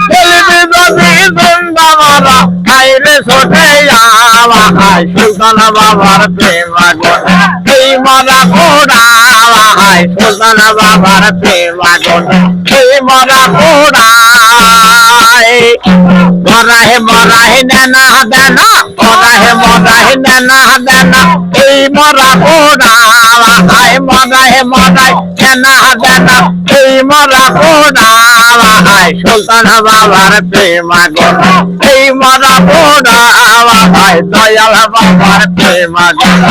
খেলবি যদি জিন্দা মরা আইরে ছোটে হাই সুলতান বাবার প্রেম আগুন এই মরা ঘোড়া হাই সুলতান বাবার প্রেম আগুন এই মরা ঘোড়া মরাহে নেনা দেনা মরাহে নেনা দেনা এই মরা ঘোড়া হাই মরাহে নেনা দেনা এই মরা ঘোড়া হাই সুলতান বাবার প্রেম আগুন এই মরা ঘোড়া হাই দয়াল বাবার প্রেম আগুন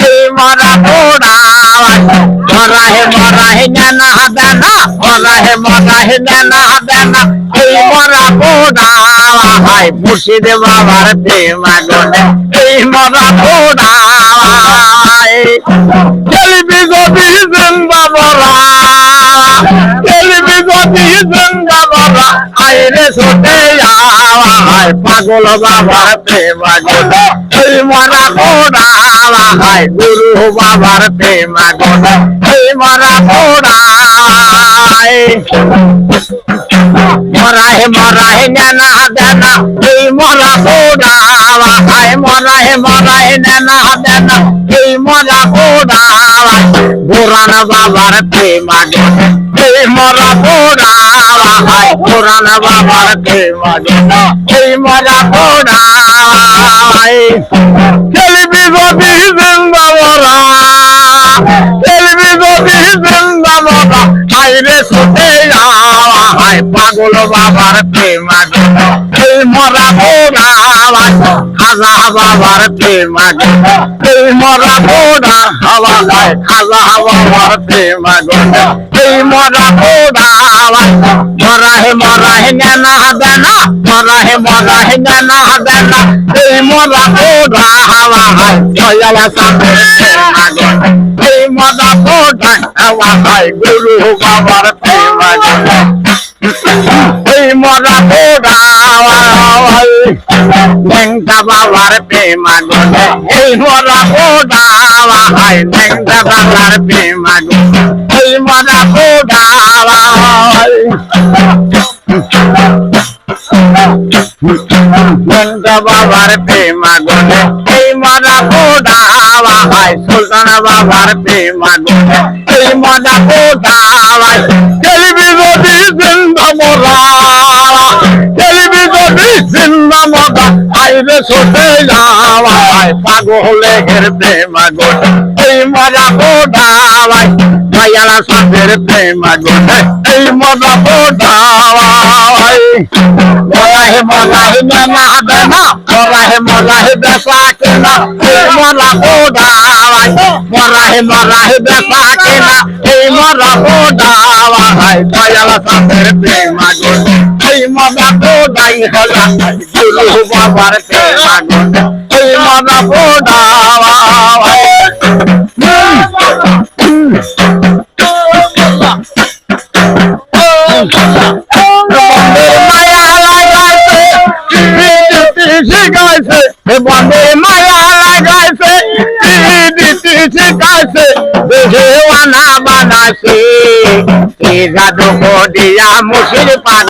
এই মরা ঘোড়া মরাহে নেনা দেনা মরাহে নেনা দেনা এই মরা ঘোড়া হাই মুর্শিদ বাবার প্রেম আগুন এই মরা ঘোড়া খেলবি যদি জিন্দা মরা খেলবি যদি জিন্দা মরা আইরে ছোটে হাই পাগল বাবার প্রেম আগুন এই মরা ঘোড়া হাই গুরু বাবার প্রেম আগুন এই মরা ঘোড়া মরাহে নেনা দেনা এই মরা ঘোড়া হাই মরাহে নেনা দেনা এই মরা ঘোড়া পুরান বাবার প্রেম আগুন এই মরা ঘোড়া হাই পুরান বাবার প্রেম আগুন এই মরা ঘোড়া খেলবি যদি জিন্দা মরা খেলবি যদি জিন্দা মরা আইরে ছোটে হাই পাগল বাবার প্রেম আগুন এই মরা ঘোড়া খাজা বাবার প্রেম আগুন এই মরা ঘোড়া হাওয়া খায় খাজা বাবার প্রেম আগুন এই মরা ঘোড়া মরাহে নেনা দেনা মরাহে নেনা দেনা এই মরা ঘোড়া হাওয়া খায় দয়াল সাহেবের প্রেম আগুন এই মরা ঘোড়া হাওয়া খায় গুরু বাবার প্রেম আগুন এই মরা ঘোড়া নেংটা বাবার প্রেম আগুন এই মরা ঘোড়া হাই নেংটা বাবার প্রেম আগুন এই মরা ঘোড়া নেংটা বাবার প্রেম আগুন এই মরা ঘোড়া হাই সুলতান বাবার প্রেম আগুন এই মরা ঘোড়া খেলবি যদি জিন্দা মরা খেলবি যদি জিন্দা মরা আইরে ছোটে হাই পাগলের প্রেম আগুন এই মরা ঘোড়া দয়াল সাহেবের প্রেম আগুন এই মরা ঘোড়া মরাহে নেনা দেনা মরাহে বেচা কেনা এই মরা ঘোড়া মরাহে বেচা কেনা এই মরা ঘোড়া দয়াল সাহেবের প্রেম আগুন এই মরা ঘোড়াই হলা গুরু বাবার প্রেম আগুন এই মরা ঘোড়া বন্দে মায়া লাগাইছে শিখাইছে দেওয়ানা বানাইছে জাদু দিয়া মুশির